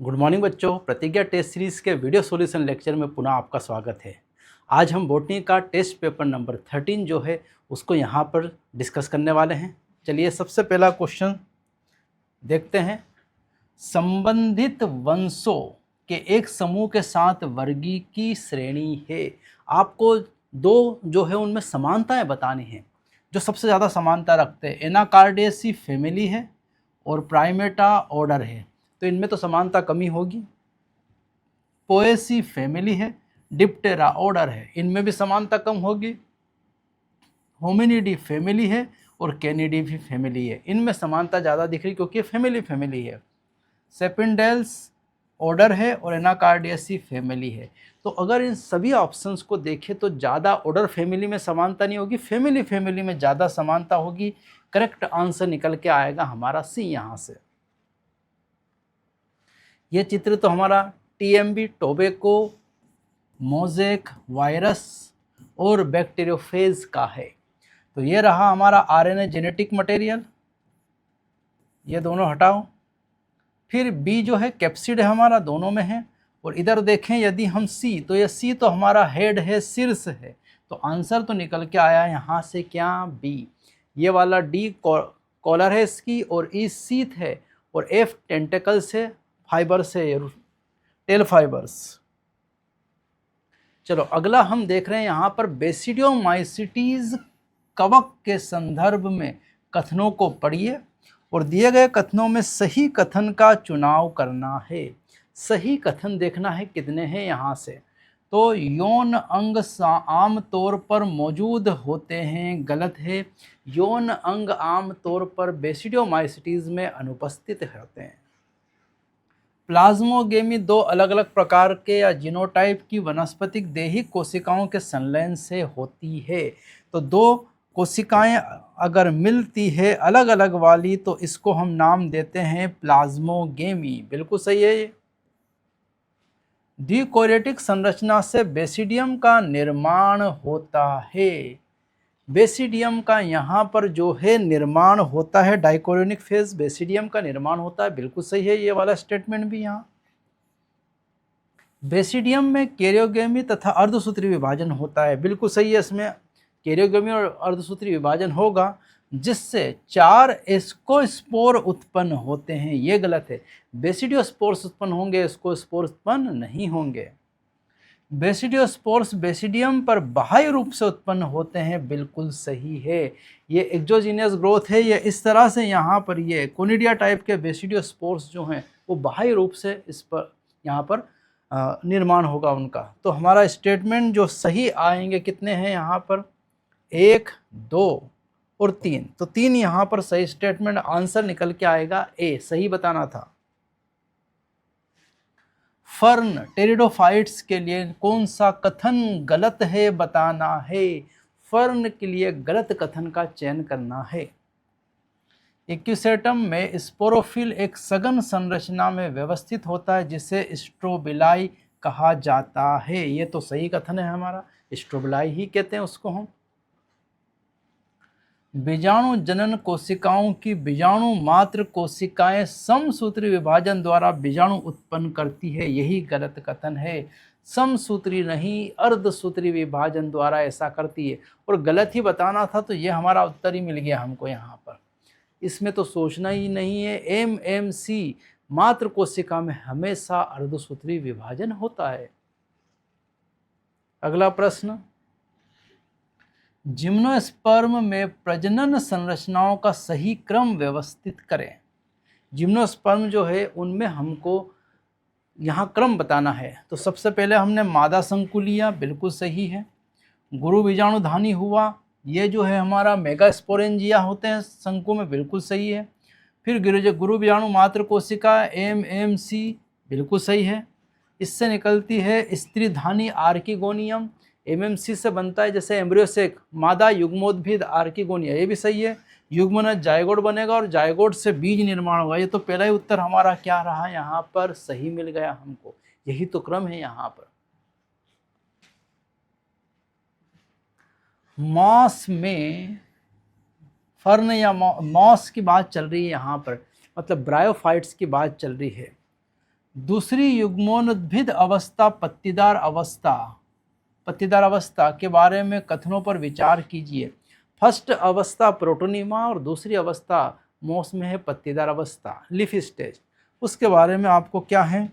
Good morning बच्चों, प्रतिज्ञा test series के वीडियो सॉल्यूशन लेक्चर में पुनः आपका स्वागत है। आज हम बॉटनी का टेस्ट पेपर नंबर 13 जो है उसको यहाँ पर डिस्कस करने वाले हैं। चलिए सबसे पहला क्वेश्चन देखते हैं। संबंधित वंशों के एक समूह के साथ वर्गी की श्रेणी है। आपको दो जो है उनमें समानताएं बतानी हैं। जो सबसे ज़्यादा समानता रखते हैं एनाकार्डियेसी फैमिली है और प्राइमेटा ऑर्डर है, तो इनमें तो समानता कमी होगी। पोएसी फैमिली है, डिप्टेरा ऑर्डर है, इनमें भी समानता कम होगी। होमिनिडी फैमिली है और कैनिडी भी फैमिली है, इनमें समानता ज़्यादा दिख रही क्योंकि फैमिली है। सेपिंडेल्स ऑर्डर है और एनाकार्डियेसी फैमिली है। तो अगर इन सभी ऑप्शंस को देखें तो ज़्यादा ऑर्डर फैमिली में समानता नहीं होगी, फैमिली में ज़्यादा समानता होगी। करेक्ट आंसर निकल के आएगा हमारा सी यहाँ से। ये चित्र तो हमारा टीएमबी, टोबैको, मोज़ेक वायरस और बैक्टीरियोफेज का है। तो ये रहा हमारा आरएनए जेनेटिक मटेरियल, ये दोनों हटाओ। फिर बी जो है कैप्सिड है हमारा, दोनों में है। और इधर देखें यदि हम सी, तो ये सी तो हमारा हेड है, शीर्ष है, तो आंसर तो निकल के आया यहाँ से क्या, बी। ये वाला डी कॉलर है इसकी, और ई सीथ है, और एफ टेंटेकल्स है, फाइबर्स है, टेल फाइबर्स। चलो अगला हम देख रहे हैं यहाँ पर बेसिडियोमाइसिटीज कवक के संदर्भ में कथनों को पढ़िए और दिए गए कथनों में सही कथन का चुनाव करना है। सही कथन देखना है कितने हैं यहाँ से। तो यौन अंग आम तौर पर मौजूद होते हैं, गलत है। यौन अंग आम तौर पर बेसिडियोमाइसिटीज में अनुपस्थित होते हैं। प्लाज्मोगेमी दो अलग अलग प्रकार के या जीनोटाइप की वनस्पतिक देही कोशिकाओं के संलयन से होती है। तो दो कोशिकाएं अगर मिलती है अलग अलग वाली, तो इसको हम नाम देते हैं प्लाज्मोगेमी। बिल्कुल सही है ये। डिकोरेटिक संरचना से बेसिडियम का निर्माण होता है। बेसिडियम का यहाँ पर जो है निर्माण होता है, डाइकोरियोनिक फेज बेसिडियम का निर्माण होता है। बिल्कुल सही है ये वाला स्टेटमेंट भी। यहाँ बेसिडियम में कैरियोगेमी तथा अर्धसूत्री विभाजन होता है। बिल्कुल सही है, इसमें कैरियोगेमी और अर्धसूत्री विभाजन होगा जिससे 4 एस्कोस्पोर उत्पन्न होते हैं। ये गलत है। बेसिडियोस्पोर्स उत्पन्न होंगे, एस्कोस्पोर उत्पन्न नहीं होंगे। बेसिडियोस्पोर्स बेसिडियम पर बाह्य रूप से उत्पन्न होते हैं। बिल्कुल सही है, ये एक्सोजीनियस ग्रोथ है। ये इस तरह से यहाँ पर ये कोनिडिया टाइप के बेसिडियोस्पोर्स जो हैं वो बाह्य रूप से इस पर यहाँ पर निर्माण होगा उनका। तो हमारा स्टेटमेंट जो सही आएंगे कितने हैं यहाँ पर, 1, 2 और 3। तो 3 यहाँ पर सही स्टेटमेंट, आंसर निकल के आएगा ए। सही बताना था। फर्न टेरिडोफाइट्स के लिए कौन सा कथन गलत है बताना है। फर्न के लिए गलत कथन का चयन करना है। इक्विसेटम में स्पोरोफिल एक सघन संरचना में व्यवस्थित होता है जिसे स्ट्रोबिलाई कहा जाता है। ये तो सही कथन है हमारा, स्ट्रोबिलाई ही कहते हैं उसको हम। बीजाणु जनन कोशिकाओं की बीजाणु मात्र कोशिकाएं समसूत्री विभाजन द्वारा बीजाणु उत्पन्न करती है। यही गलत कथन है। समसूत्री नहीं, अर्धसूत्री विभाजन द्वारा ऐसा करती है। और गलत ही बताना था, तो ये हमारा उत्तर ही मिल गया हमको यहाँ पर। इसमें तो सोचना ही नहीं है। एमएमसी मात्र कोशिका में हमेशा अर्धसूत्री विभाजन होता है। अगला प्रश्न, जिम्नोस्पर्म में प्रजनन संरचनाओं का सही क्रम व्यवस्थित करें। जिम्नोस्पर्म जो है उनमें हमको यहाँ क्रम बताना है। तो सबसे पहले हमने मादा शंकु लिया, बिल्कुल सही है। गुरु बीजाणुधानी हुआ, ये जो है हमारा मेगास्पोरेंजिया होते हैं शंकु में, बिल्कुल सही है। फिर गुरु बीजाणु मात्र कोशिका एमएमसी, बिल्कुल सही है। इससे निकलती है स्त्रीधानी आर्किगोनियम, एमएमसी से बनता है जैसे एम्ब्रियोसेक, मादा युग्मोद्भिद आर्किगोनिया, ये भी सही है। युग्मनज जायगोट बनेगा और जायगोट से बीज निर्माण होगा। ये तो पहला ही उत्तर हमारा क्या रहा यहाँ पर, सही मिल गया हमको। यही तो क्रम है यहाँ पर। मॉस में फर्न या मॉस की बात चल रही है यहाँ पर, मतलब ब्रायोफाइट्स की बात चल रही है। दूसरी युग्मोद्भिद अवस्था पत्तीदार अवस्था के बारे में कथनों पर विचार कीजिए। फर्स्ट अवस्था प्रोटोनीमा और दूसरी अवस्था मोस में है पत्तीदार अवस्था, लीफ स्टेज। उसके बारे में आपको क्या है,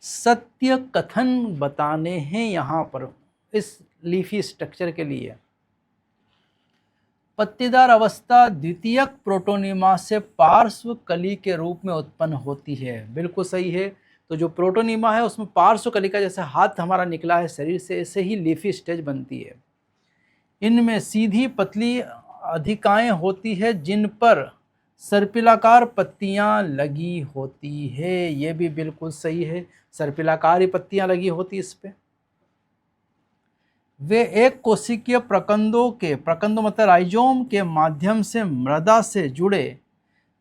सत्य कथन बताने हैं यहाँ पर इस लीफी स्ट्रक्चर के लिए। पत्तीदार अवस्था द्वितीयक प्रोटोनीमा से पार्श्व कली के रूप में उत्पन्न होती है। बिल्कुल सही है। तो जो प्रोटोनीमा है उसमें पार्श्व कलिका, जैसे हाथ हमारा निकला है शरीर से, ऐसे ही लीफी स्टेज बनती है। इनमें सीधी पतली अधिकाएं होती है जिन पर सर्पिलाकार पत्तियां लगी होती है। ये भी बिल्कुल सही है, सर्पिलाकार ही पत्तियां लगी होती इस पे। वे एक कोशिकीय प्रकंदों मतलब राइजोम के माध्यम से मृदा से जुड़े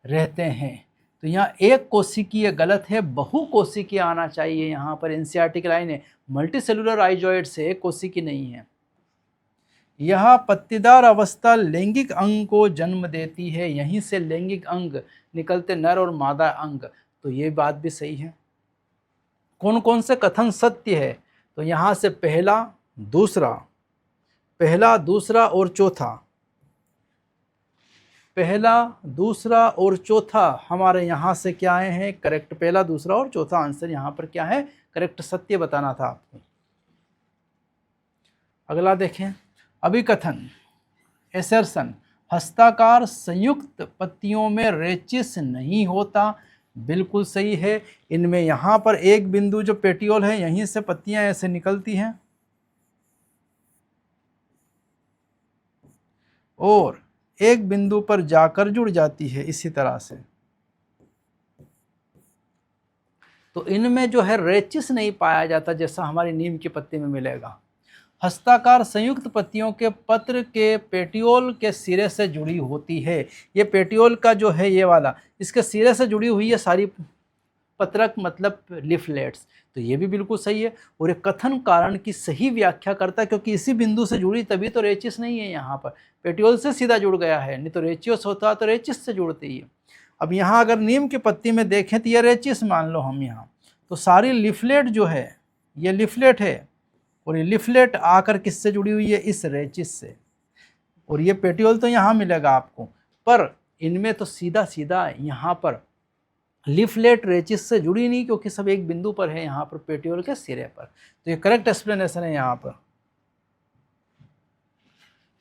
रहते हैं। तो यहाँ एक कोशिकीय गलत है, बहु कोशिकीय आना चाहिए। यहाँ पर एनसीईआरटी की लाइन है, मल्टीसेलुलर राइजोइड से एक कोशिकी नहीं है। यह पत्तीदार अवस्था लैंगिक अंग को जन्म देती है। यहीं से लैंगिक अंग निकलते, नर और मादा अंग। तो ये बात भी सही है। कौन कौन से कथन सत्य है, तो यहाँ से पहला दूसरा और चौथा, पहला दूसरा और चौथा हमारे यहाँ से क्या आए हैं, करेक्ट। पहला दूसरा और चौथा आंसर यहाँ पर क्या है, करेक्ट, सत्य बताना था आपको। अगला देखें, अभिकथन एसर्शन, हस्ताकार संयुक्त पत्तियों में रेचिस नहीं होता। बिल्कुल सही है। इनमें यहाँ पर एक बिंदु जो पेटियोल है, यहीं से पत्तियां ऐसे निकलती हैं और एक बिंदु पर जाकर जुड़ जाती है इसी तरह से। तो इनमें जो है रेचिस नहीं पाया जाता, जैसा हमारी नीम की पत्ती में मिलेगा। हस्ताकार संयुक्त पत्तियों के पत्र के पेटियोल के सिरे से जुड़ी होती है। ये पेटियोल का जो है ये वाला, इसके सिरे से जुड़ी हुई है सारी पत्रक मतलब लिफलेट्स। तो ये भी बिल्कुल सही है। और ये कथन कारण की सही व्याख्या करता है, क्योंकि इसी बिंदु से जुड़ी, तभी तो रेचिस नहीं है। यहाँ पर पेटियोल से सीधा जुड़ गया है, नहीं तो रेचियोस होता तो रेचिस से जुड़ती है। अब यहाँ अगर नीम की पत्ती में देखें तो ये रेचिस मान लो हम यहाँ, तो सारी लिफलेट जो है ये लिफलेट है, और ये लिफलेट आकर किससे जुड़ी हुई है, इस रेचिस से। और ये पेटियोल तो यहाँ मिलेगा आपको, पर इनमें तो सीधा सीधा यहाँ पर लिफलेट रेचिस से जुड़ी नहीं, क्योंकि सब एक बिंदु पर है यहाँ पर पेटियोल के सिरे पर। तो ये करेक्ट एक्सप्लेनेशन है यहाँ पर।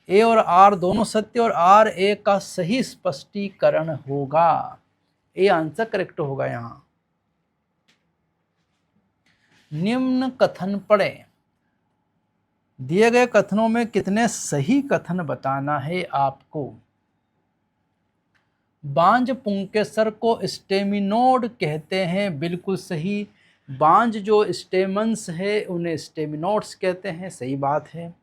ए और आर दोनों सत्य और आर ए का सही स्पष्टीकरण होगा। ए आंसर करेक्ट होगा यहाँ। निम्न कथन पढ़ें। दिए गए कथनों में कितने सही कथन बताना है आपको। बांझ पुंकेसर को स्टेमिनोड कहते हैं। बिल्कुल सही। बांझ जो स्टेमन्स है उन्हें स्टेमिनोड्स कहते हैं। सही बात है।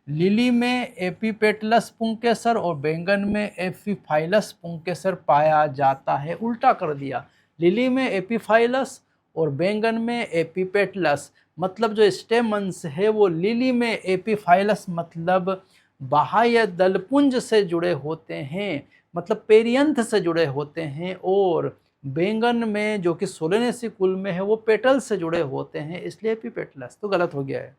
लिली में एपिपेटलस पुंकेसर और बैंगन में एपिफाइलस पुंकेसर पाया जाता है। उल्टा कर दिया, लिली में एपिफाइलस और बैंगन में एपिपेटलस। मतलब जो स्टेमन्स है वो लिली में एपिफाइलस मतलब बाह्य दलपुंज से जुड़े होते हैं, मतलब पेरियंथ से जुड़े होते हैं। और बैंगन में जो कि सोलेनेसी कुल में है वो पेटल से जुड़े होते हैं, इसलिए एपिपेटलस। तो गलत हो गया है।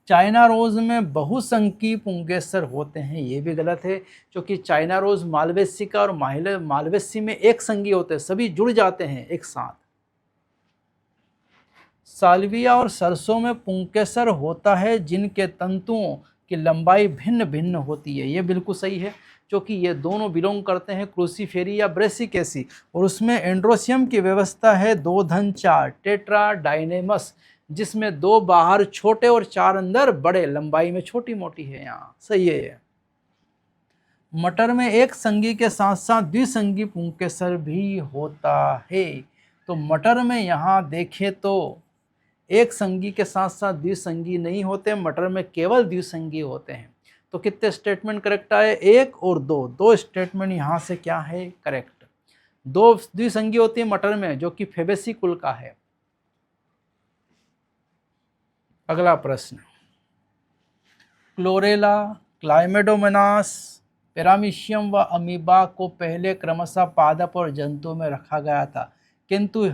चाइना रोज में बहुसंकी पुंकेसर होते हैं। ये भी गलत है, क्योंकि चाइना रोज मालवेसी का और मालवेसी में एक संगी होते हैं, सभी जुड़ जाते हैं एक साथ। साल्विया और सरसों में पुंकेसर होता है जिनके तंतुओं की लंबाई भिन्न भिन्न होती है। ये बिल्कुल सही है, क्योंकि ये दोनों बिलोंग करते हैं क्रूसीफेरी या ब्रेसिकेसी, और उसमें एंड्रोसियम की व्यवस्था है 2-4 टेट्राडाइनेमस, जिसमें 2 बाहर छोटे और 4 अंदर बड़े, लंबाई में छोटी मोटी है। यहाँ सही है ये। मटर में एक संगी के साथ साथ द्विसंगी पुंकेसर भी होता है। तो मटर में यहाँ देखें तो एक संगी के साथ साथ द्विसंगी नहीं होते, मटर में केवल द्विसंगी होते हैं। तो कितने स्टेटमेंट करेक्ट आए, 1 और 2। 2 स्टेटमेंट यहाँ से क्या है, करेक्ट। 2 द्विसंगी होती है मटर में, जो कि फेबेसी कुल का है। अगला प्रश्न, क्लोरेला, क्लाइमेडोमोनास, पैरामीशियम व अमीबा को पहले क्रमशः पादप और जंतु में रखा गया था। किंतु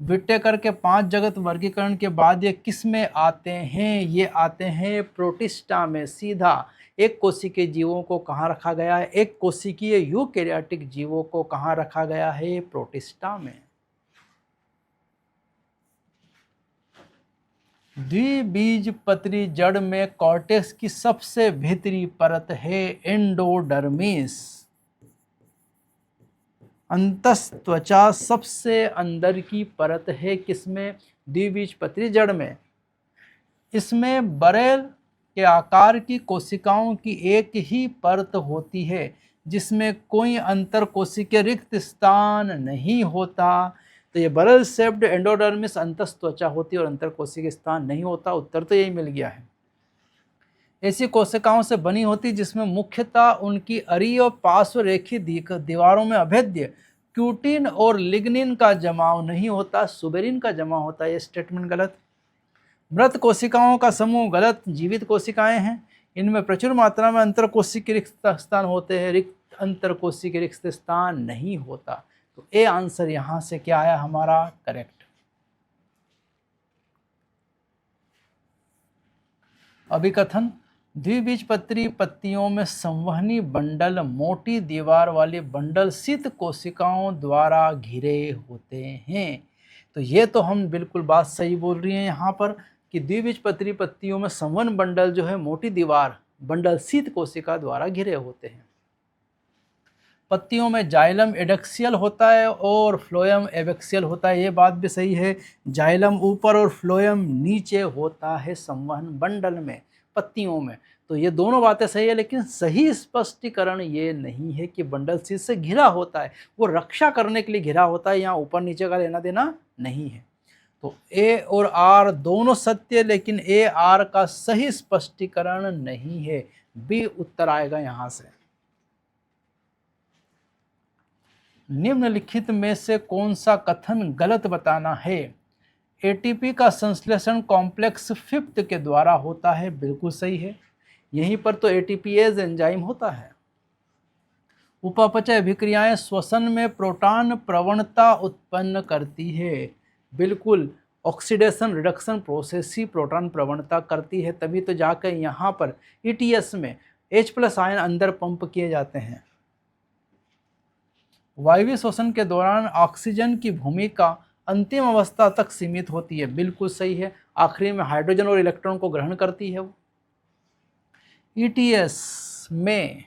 विटेकर के 5 जगत वर्गीकरण के बाद ये किस में आते हैं? ये आते हैं प्रोटिस्टा में सीधा। एक कोशिकीय जीवों को कहाँ रखा गया है? एक कोशिकीय यूकेरियोटिक जीवों को कहाँ रखा गया है? प्रोटिस्टा में। द्विबीजपत्री जड़ में कॉर्टेक्स की सबसे भीतरी परत है एंडोडर्मिस। अंतस्त्वचा सबसे अंदर की परत है किसमें? द्विबीजपत्री जड़ में। इसमें बरेल के आकार की कोशिकाओं की एक ही परत होती है जिसमें कोई अंतर कोशिकीय रिक्त स्थान नहीं होता। तो ये बरेल शेप्ड एंडोडर्मिस अंतस्त्वचा होती है और अंतर कोशिकीय स्थान नहीं होता। उत्तर तो यही मिल गया है। ऐसी कोशिकाओं से बनी होती जिसमें मुख्यतः उनकी अरी और पार्श्व रेखी दीवारों में अभेद्य क्यूटिन और लिग्निन का जमाव नहीं होता, सुबेरिन का जमाव होता है। ये स्टेटमेंट गलत। मृत कोशिकाओं का समूह गलत। जीवित कोशिकाएं हैं, इनमें प्रचुर मात्रा में अंतर कोशिकीय रिक्त स्थान होते हैं, रिक्त अंतर कोशिकीय रिक्त स्थान नहीं होता। तो ए आंसर यहां से क्या आया हमारा? करेक्ट। अभिकथन, द्विबीजपत्री पत्तियों में संवहनी बंडल मोटी दीवार वाली बंडल शीत कोशिकाओं द्वारा घिरे होते हैं। तो ये तो हम बिल्कुल बात सही बोल रही हैं यहाँ पर कि द्विबीजपत्री पत्तियों में संवहन बंडल जो है मोटी दीवार बंडल शीत कोशिका द्वारा घिरे होते हैं। पत्तियों में जाइलम एडक्सियल होता है और फ्लोएम एबैक्सियल होता है। ये बात भी सही है। जाइलम ऊपर और फ्लोएम नीचे होता है संवहन बंडल में, पत्तियों में। तो ये दोनों बातें सही है, लेकिन सही स्पष्टीकरण ये नहीं है कि बंडल शीत से घिरा होता है। वो रक्षा करने के लिए घिरा होता है, यहाँ ऊपर नीचे का लेना देना नहीं है। तो ए और आर दोनों सत्य, लेकिन ए आर का सही स्पष्टीकरण नहीं है। बी उत्तर आएगा यहाँ से। निम्नलिखित में से कौन सा कथन गलत बताना है? एटीपी का संश्लेषण कॉम्प्लेक्स 5 के द्वारा होता है। बिल्कुल सही है। यहीं पर तो एटीपीएज एंजाइम होता है। उपापचय अभिक्रियाएं श्वसन में प्रोटॉन प्रवणता उत्पन्न करती है। बिल्कुल, ऑक्सीडेशन रिडक्शन प्रोसेस ही प्रोटॉन प्रवणता करती है, तभी तो जाकर यहाँ पर ईटीएस में H+ आयन अंदर पंप किए जाते हैं। वायवीय श्वसन के दौरान ऑक्सीजन की भूमिका अंतिम अवस्था तक सीमित होती है। बिल्कुल सही है। आखिरी में हाइड्रोजन और इलेक्ट्रॉन को ग्रहण करती है वो। ईटीएस में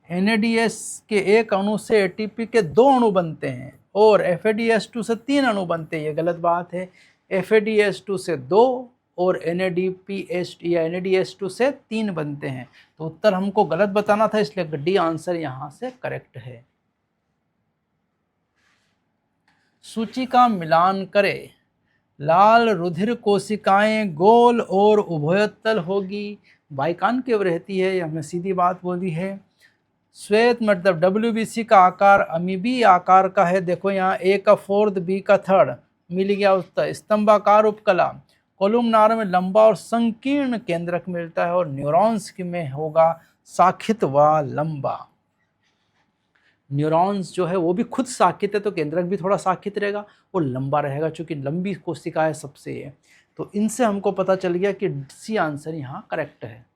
NADS के एक अणु से एटीपी के 2 अणु बनते हैं और FADS2 से 3 अणु बनते हैं। ये गलत बात है। FADS2 से 2 और NADPH2 से 3 बनते हैं। तो उत्तर हमको गलत बताना था, इसलिए डी आंसर यहाँ से करेक्ट है। सूची का मिलान करें। लाल रुधिर कोशिकाएं गोल और उभयोत्तल होगी, बाइकानकेव रहती है, ये हमने सीधी बात बोली है। श्वेत मतलब WBC का आकार अमीबी आकार का है। देखो यहाँ A का 4th, B का 3rd मिल गया उत्तर। स्तंभाकार उपकला, कोलुमनार में लंबा और संकीर्ण केंद्रक मिलता है और न्यूरॉन्स में होगा शाखित व लंबा। न्यूरॉन्स जो है वो भी खुद शाखित है, तो केंद्रक भी थोड़ा शाखित रहेगा और लंबा रहेगा, चूंकि लंबी कोशिकाएं सबसे है। तो इनसे हमको पता चल गया कि सी आंसर यहाँ करेक्ट है।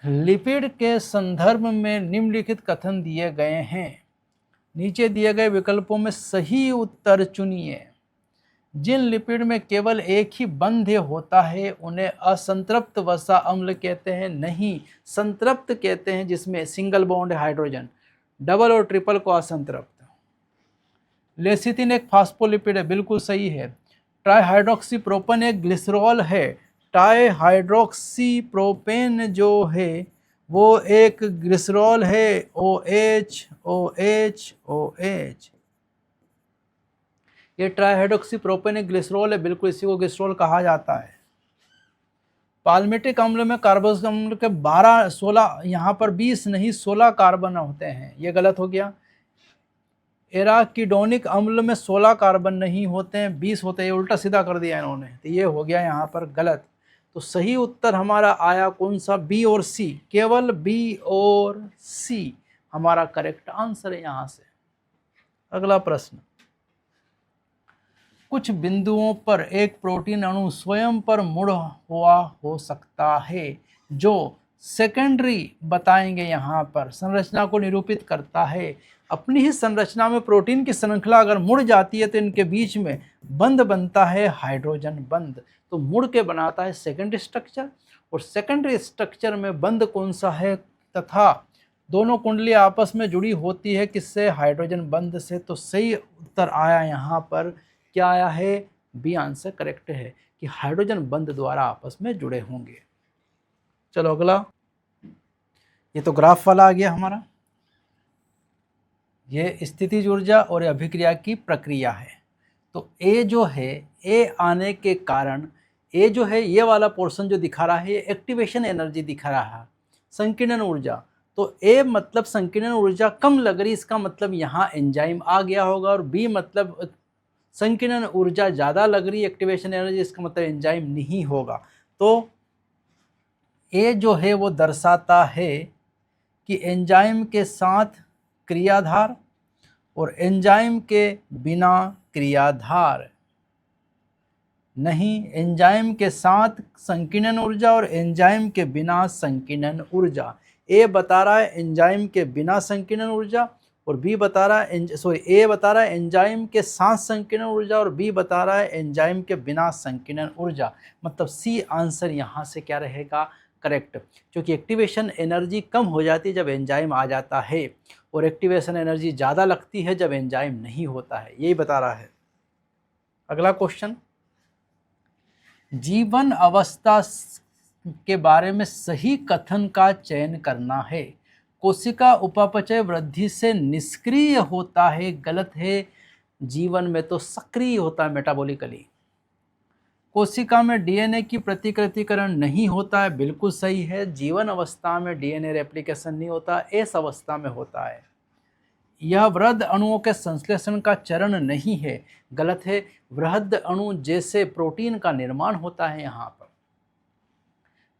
लिपिड के संदर्भ में निम्नलिखित कथन दिए गए हैं। नीचे दिए गए विकल्पों में सही उत्तर चुनिए। जिन लिपिड में केवल एक ही बंध्य होता है उन्हें असंतृप्त वसा अम्ल कहते हैं। नहीं, संतृप्त कहते हैं जिसमें सिंगल बॉन्ड है हाइड्रोजन, डबल और ट्रिपल को असंतृप्त। लेसिथिन एक फास्फोलिपिड है। बिल्कुल सही है। ट्राईहाइड्रोक्सी प्रोपेन एक ग्लिसरॉल है। ट्राईहाइड्रोक्सी प्रोपेन जो है वो एक ग्लिसरॉल है। OH OH OH, ये ट्राईहाइड्रोक्सी प्रोपेन एक ग्लिसरॉल है। बिल्कुल, इसी को ग्लिसरॉल कहा जाता है। पाल्मिटिक अम्ल में कार्बोक्सिलिक अम्ल के 16 यहाँ पर 20 नहीं 16 कार्बन होते हैं। ये गलत हो गया। एराकिडोनिक अम्ल में 16 कार्बन नहीं होते हैं, 20 होते हैं। उल्टा सीधा कर दिया इन्होंने, तो ये हो गया यहाँ पर गलत। तो सही उत्तर हमारा आया कौन सा? बी और सी। केवल बी और सी हमारा करेक्ट आंसर है यहाँ से। अगला प्रश्न, कुछ बिंदुओं पर एक प्रोटीन अणु स्वयं पर मुड़ हुआ हो सकता है, जो सेकेंडरी बताएंगे यहाँ पर संरचना को निरूपित करता है। अपनी ही संरचना में प्रोटीन की श्रृंखला अगर मुड़ जाती है तो इनके बीच में बंध बनता है हाइड्रोजन बंध, तो मुड़ के बनाता है सेकेंडरी स्ट्रक्चर, और सेकेंडरी स्ट्रक्चर में बंध कौन सा है, तथा दोनों कुंडली आपस में जुड़ी होती है किससे, हाइड्रोजन बंध से। तो सही उत्तर आया यहाँ पर, क्या आया है, बी आंसर करेक्ट है कि हाइड्रोजन बंध द्वारा आपस में जुड़े होंगे। चलो अगला, ये तो ग्राफ वाला आ गया हमारा, ये स्थितिज ऊर्जा और अभिक्रिया की प्रक्रिया है। तो ए जो है, ए आने के कारण ए जो है, ये वाला पोर्शन जो दिखा रहा है ये एक्टिवेशन एनर्जी दिखा रहा है, संकीर्णन ऊर्जा। तो ए मतलब संकीर्णन ऊर्जा कम लग रही, इसका मतलब यहाँ एंजाइम आ गया होगा, और बी मतलब संकीर्णन ऊर्जा ज़्यादा लग रही एक्टिवेशन एनर्जी, इसका मतलब एंजाइम नहीं होगा। तो ए जो है वो दर्शाता है कि एंजाइम के साथ क्रियाधार और एंजाइम के बिना क्रियाधार नहीं, एंजाइम के साथ संकीर्णन ऊर्जा और एंजाइम के बिना संकीर्णन ऊर्जा। ए बता रहा है एंजाइम के बिना संकीर्णन ऊर्जा, और बी बता रहा है ए बता रहा है एंजाइम के साथ संकीर्णन ऊर्जा, और बी बता रहा है एंजाइम के बिना संकीर्णन ऊर्जा। मतलब सी आंसर यहाँ से क्या रहेगा, करेक्ट, क्योंकि एक्टिवेशन एनर्जी कम हो जाती है जब एंजाइम आ जाता है, और एक्टिवेशन एनर्जी ज़्यादा लगती है जब एंजाइम नहीं होता है, यही बता रहा है। अगला क्वेश्चन, जीवन अवस्था के बारे में सही कथन का चयन करना है। कोशिका उपापचय वृद्धि से निष्क्रिय होता है, गलत है, जीवन में तो सक्रिय होता है मेटाबॉलिकली। कोशिका में डीएनए की प्रतिकृतिकरण नहीं होता है, बिल्कुल सही है, जीवन अवस्था में डीएनए रेप्लिकेशन नहीं होता, एस अवस्था में होता है। यह वृहद अणुओं के संश्लेषण का चरण नहीं है, गलत है, वृहद अणु जैसे प्रोटीन का निर्माण होता है यहाँ पर।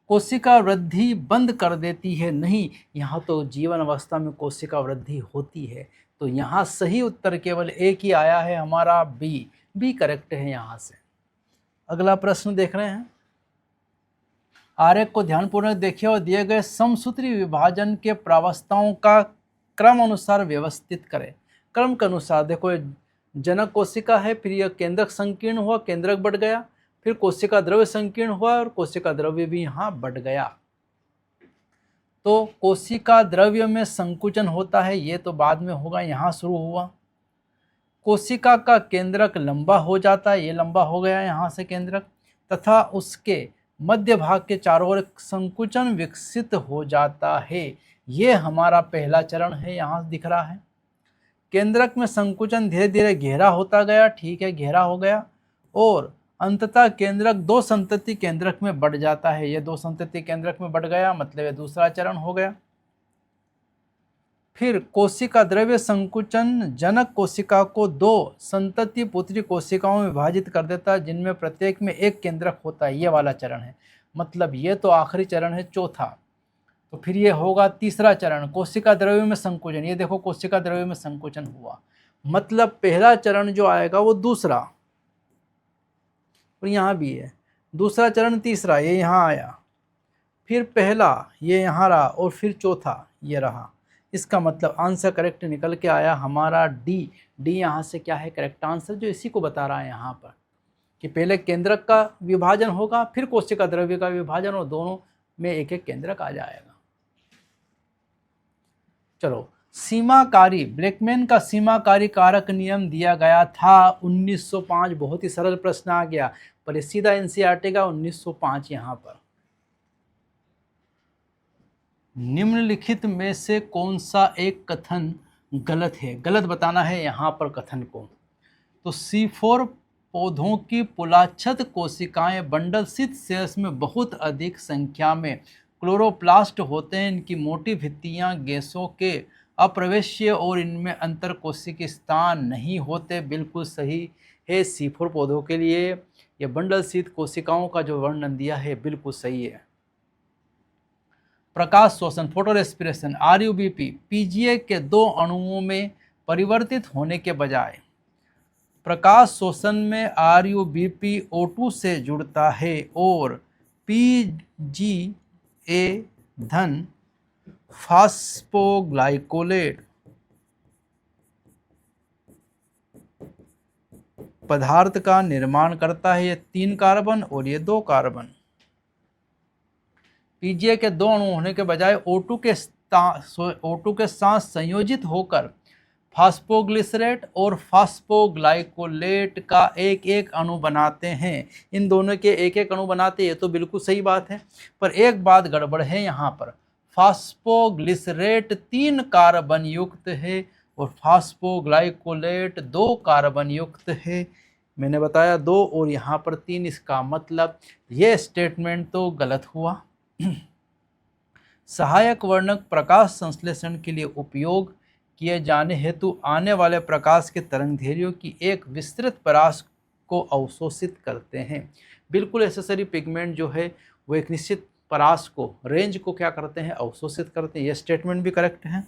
कोशिका वृद्धि बंद कर देती है, नहीं, यहाँ तो जीवन अवस्था में कोशिका वृद्धि होती है। तो यहाँ सही उत्तर केवल एक ही आया है हमारा, बी करेक्ट है यहाँ से। अगला प्रश्न देख रहे हैं, आरेख को ध्यानपूर्वक देखिए और दिए गए समसूत्री विभाजन के प्रावस्थाओं का क्रम अनुसार व्यवस्थित करें। क्रम के अनुसार देखो, जनक कोशिका है, फिर यह केंद्रक संकीर्ण हुआ, केंद्रक बढ़ गया, फिर कोशिका द्रव्य संकीर्ण हुआ और कोशिका द्रव्य भी यहाँ बढ़ गया। तो कोशिका द्रव्य में संकुचन होता है, ये तो बाद में होगा, यहाँ शुरू हुआ। कोशिका का केंद्रक लंबा हो जाता है, ये लंबा हो गया यहाँ से केंद्रक, तथा उसके मध्य भाग के चारों ओर संकुचन विकसित हो जाता है। ये हमारा पहला चरण है, यहाँ दिख रहा है। केंद्रक में संकुचन धीरे धीरे गहरा होता गया, ठीक है, गहरा हो गया, और अंततः केंद्रक दो संतति केंद्रक में बढ़ जाता है। ये दो संतति केंद्रक में बढ़ गया, मतलब ये दूसरा चरण हो गया। फिर कोशिका द्रव्य संकुचन जनक कोशिका को दो संतति पुत्री कोशिकाओं में विभाजित कर देता है, जिनमें प्रत्येक में एक केंद्रक होता है, ये वाला चरण है। मतलब ये तो आखिरी चरण है, चौथा। तो फिर ये होगा तीसरा चरण, कोशिका द्रव्य में संकुचन। ये देखो कोशिका द्रव्य में संकुचन हुआ, मतलब पहला चरण जो आएगा वो दूसरा, और यहाँ भी है दूसरा चरण, तीसरा ये यहाँ आया, फिर पहला ये यहाँ रहा, और फिर चौथा ये रहा। इसका मतलब आंसर करेक्ट निकल के आया हमारा डी यहाँ से क्या है करेक्ट आंसर, जो इसी को बता रहा है यहाँ पर कि पहले केंद्रक का विभाजन होगा, फिर कोशिका द्रव्य का विभाजन, और दोनों में एक एक केंद्रक आ जाएगा। चलो, सीमाकारी, ब्लैकमैन का सीमाकारी कारक नियम दिया गया था 1905। बहुत ही सरल प्रश्न आ गया, पर सीधा एनसीईआरटी का 1905। यहाँ पर निम्नलिखित में से कौन सा एक कथन गलत है, गलत बताना है यहाँ पर कथन को। तो C4 पौधों की पुलाच्छद कोशिकाएं बंडलशीत सेल्स में बहुत अधिक संख्या में क्लोरोप्लास्ट होते हैं। इनकी मोटी भित्तियां गैसों के अप्रवेश्य और इनमें अंतर कोशिकीय स्थान नहीं होते, बिल्कुल सही है। C4 पौधों के लिए यह बंडलशीत कोशिकाओं का जो वर्णन दिया है बिल्कुल सही है। प्रकाश शोषण, फोटो रेस्पिरेशन, RUBP, PGA के दो अणुओं में परिवर्तित होने के बजाय प्रकाश शोषण में RuBpO2 से जुड़ता है और PgA धन फास्फोग्लाइकोलेट पदार्थ का निर्माण करता है। ये 3 कार्बन और ये 2 कार्बन। PgA के 2 अणु होने के बजाय O2 के साथ संयोजित होकर फास्फोग्लिसरेट और फास्फोग्लाइकोलेट का एक एक अणु बनाते हैं। इन दोनों के एक एक अणु बनाते हैं, ये तो बिल्कुल सही बात है, पर एक बात गड़बड़ है यहाँ पर। फास्फोग्लिसरेट 3 कार्बन युक्त है और फास्फोग्लाइकोलेट 2 कार्बन युक्त है। मैंने बताया 2 और यहाँ पर 3, इसका मतलब ये स्टेटमेंट तो गलत हुआ। सहायक वर्णक प्रकाश संश्लेषण के लिए उपयोग किए जाने हेतु आने वाले प्रकाश के तरंगदैर्घ्यों की एक विस्तृत परास को अवशोषित करते हैं। बिल्कुल एसेसरी पिगमेंट जो है वो एक निश्चित परास को, रेंज को क्या करते हैं, अवशोषित करते हैं। यह स्टेटमेंट भी करेक्ट है।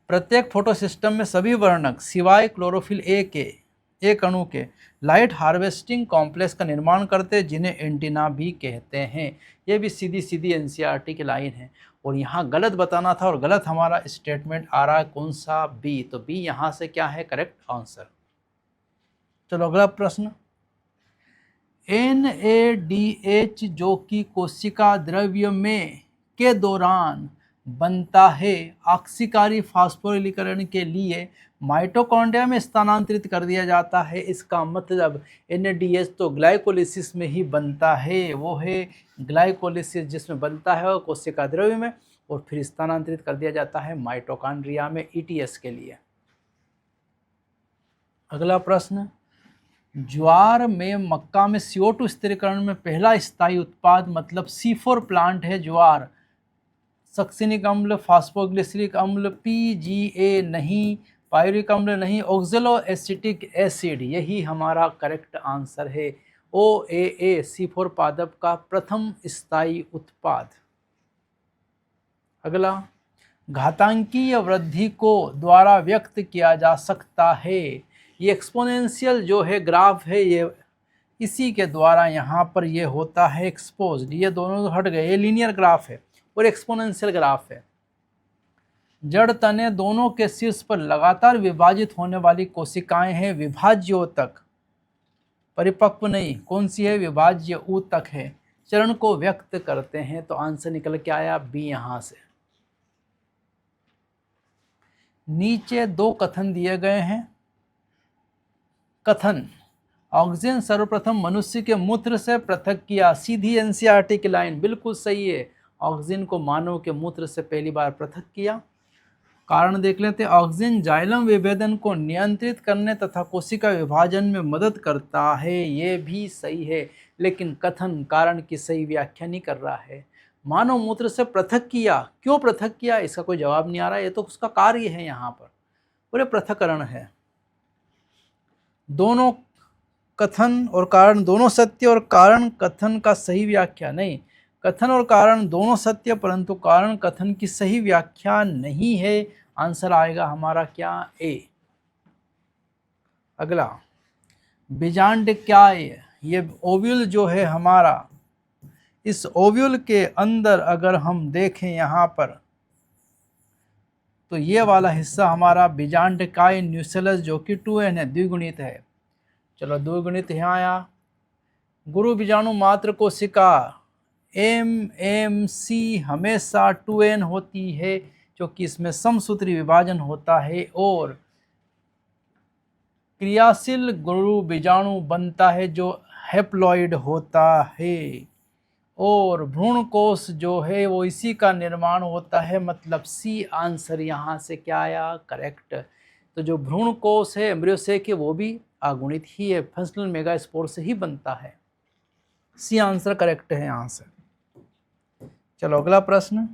प्रत्येक फोटो सिस्टम में सभी वर्णक सिवाय क्लोरोफिल ए के एक अणु के लाइट हार्वेस्टिंग कॉम्प्लेक्स का निर्माण करते हैं, जिन्हें एंटीना भी कहते हैं। ये भी सीधी सीधी एनसीईआरटी की लाइन है और यहाँ गलत बताना था और गलत हमारा स्टेटमेंट आ रहा है कौन सा, बी। तो बी यहाँ से क्या है करेक्ट आंसर। चलो अगला प्रश्न। NADH जो कि कोशिका द्रव्य में के दौरान बनता है, ऑक्सीकारी फास्फोरिलीकरण के लिए माइटोकॉन्ड्रिया में स्थानांतरित कर दिया जाता है। इसका मतलब NADH तो ग्लाइकोलिसिस में ही बनता है, वो है ग्लाइकोलिसिस जिसमें बनता है कोशिका द्रव्य में और फिर स्थानांतरित कर दिया जाता है माइटोकॉन्ड्रिया में ETS के लिए। अगला प्रश्न। ज्वार में मक्का में CO2 स्थिरीकरण में पहला स्थायी उत्पाद मतलब C4 प्लांट है ज्वार। सक्सिनिक अम्ल, फास्फोग्लिसरिक अम्ल, PGA नहीं, पायरिक अम्ल नहीं, ऑक्जेलो एसिटिक एसिड, यही हमारा करेक्ट आंसर है। OAA C4 पादप का प्रथम स्थायी उत्पाद। अगला। घातांकीय वृद्धि को द्वारा व्यक्त किया जा सकता है। ये एक्सपोनेंशियल जो है ग्राफ है, ये इसी के द्वारा यहाँ पर ये होता है एक्सपोज्ड। ये दोनों हट गए, ये लीनियर ग्राफ है और एक्सपोनेंशियल ग्राफ है। जड़ तने दोनों के शीर्ष पर लगातार विभाजित होने वाली कोशिकाएं हैं, विभाज्योतक, परिपक्व नहीं। कौन सी है, विभाज्य ऊतक है, चरण को व्यक्त करते हैं। तो आंसर निकल के आया बी यहाँ से। नीचे 2 कथन दिए गए हैं। कथन। ऑक्सीजन सर्वप्रथम मनुष्य के मूत्र से पृथक किया। सीधी एनसीईआरटी की लाइन, बिल्कुल सही है। ऑक्सीजन को मानव के मूत्र से पहली बार पृथक किया। कारण देख लेते हैं। ऑक्सीजन जाइलम विभेदन को नियंत्रित करने तथा कोशिका विभाजन में मदद करता है, ये भी सही है, लेकिन कथन कारण की सही व्याख्या नहीं कर रहा है। मानव मूत्र से पृथक किया, क्यों पृथक किया, इसका कोई जवाब नहीं आ रहा है। ये तो उसका कार्य है, यहाँ पर पूरे पृथक्करण है। दोनों कथन और कारण दोनों सत्य और कारण कथन का सही व्याख्या नहीं। कथन और कारण दोनों सत्य परंतु कारण कथन की सही व्याख्या नहीं है। आंसर आएगा हमारा क्या, ए। अगला। बीजांड क्या है, ये ओव्यूल जो है हमारा, इस ओव्यूल के अंदर अगर हम देखें यहाँ पर तो ये वाला हिस्सा हमारा बीजांडकाय न्यूसेलस जो कि 2n है, द्विगुणित है। चलो द्विगुणित यहाँ आया। गुरु बीजाणु मात्र कोशिका MMC हमेशा 2n होती है, क्योंकि इसमें समसूत्री विभाजन होता है और क्रियाशील गुरु बीजाणु बनता है जो हैप्लॉइड होता है और भ्रूण कोश जो है वो इसी का निर्माण होता है, मतलब सी आंसर यहाँ से क्या आया, करेक्ट। तो जो भ्रूण कोश है एम्ब्रियोसेक वो भी अगुणित ही है, फंक्शनल मेगास्पोर से ही बनता है। सी आंसर करेक्ट है यहाँ से। चलो अगला प्रश्न।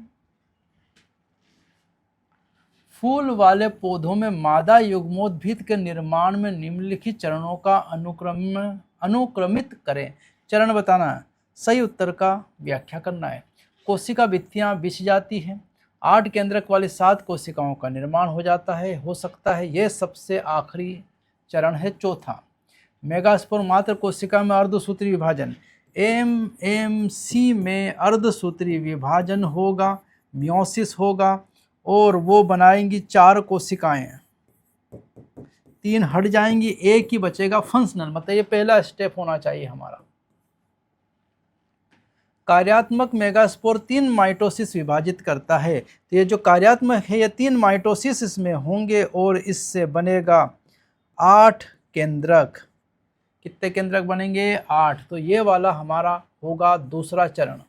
फूल वाले पौधों में मादा युग्मोद्भिद के निर्माण में निम्नलिखित चरणों का अनुक्रमित करें। चरण बताना है, सही उत्तर का व्याख्या करना है। कोशिका भित्तियां बिछ जाती हैं, 8 केंद्रक वाली 7 कोशिकाओं का निर्माण हो जाता है, हो सकता है। यह सबसे आखिरी चरण है, चौथा। मेगास्पोर मात्र कोशिका में अर्धसूत्री विभाजन, एमएमसी में अर्धसूत्री विभाजन होगा, मियोसिस होगा, और वो बनाएंगी 4 कोशिकाएं, 3 हट जाएंगी, एक ही बचेगा फंक्शनल, मतलब ये पहला स्टेप होना चाहिए हमारा। कार्यात्मक मेगास्पोर 3 माइटोसिस विभाजित करता है, तो ये जो कार्यात्मक है ये 3 माइटोसिस इसमें होंगे और इससे बनेगा 8 केंद्रक। कितने केंद्रक बनेंगे? 8। तो ये वाला हमारा होगा दूसरा चरण।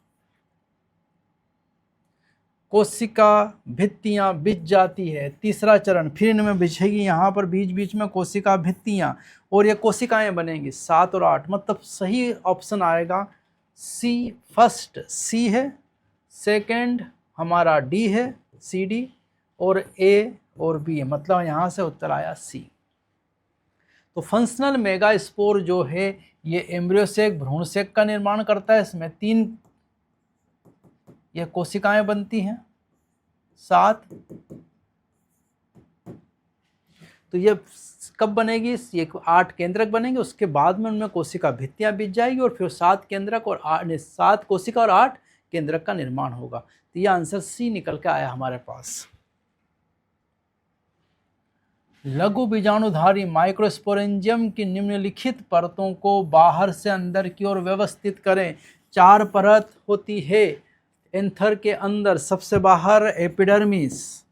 कोशिका भित्तियां बिछ जाती है, तीसरा चरण। फिर इनमें बिछेगी, यहाँ पर बीच बीच में कोशिका भित्तियां, और ये कोशिकाएं बनेंगी 7 और 8, मतलब सही ऑप्शन आएगा सी। फर्स्ट सी है, सेकंड हमारा डी है, सी डी, और ए और बी है, मतलब यहाँ से उत्तर आया सी। तो फंक्शनल मेगास्पोर जो है ये एम्ब्रियो सेक, भ्रूण सेक का निर्माण करता है। इसमें 3 ये कोशिकाएं बनती हैं, 7। तो ये कब बनेगी? ये 8 केंद्रक बनेंगे, उसके बाद में उनमें कोशिका भित्तियां बिछ जाएगी, और फिर 7 केंद्रक और 7 कोशिका और 8 केंद्रक का निर्माण होगा। तो ये आंसर सी निकल के आया हमारे पास। लघु बीजाणुधारी माइक्रोस्पोरेंजियम की निम्नलिखित परतों को बाहर से अंदर की ओर व्यवस्थित करें। 4 परत होती है एंथर के अंदर। सबसे बाहर एपिडर्मिस,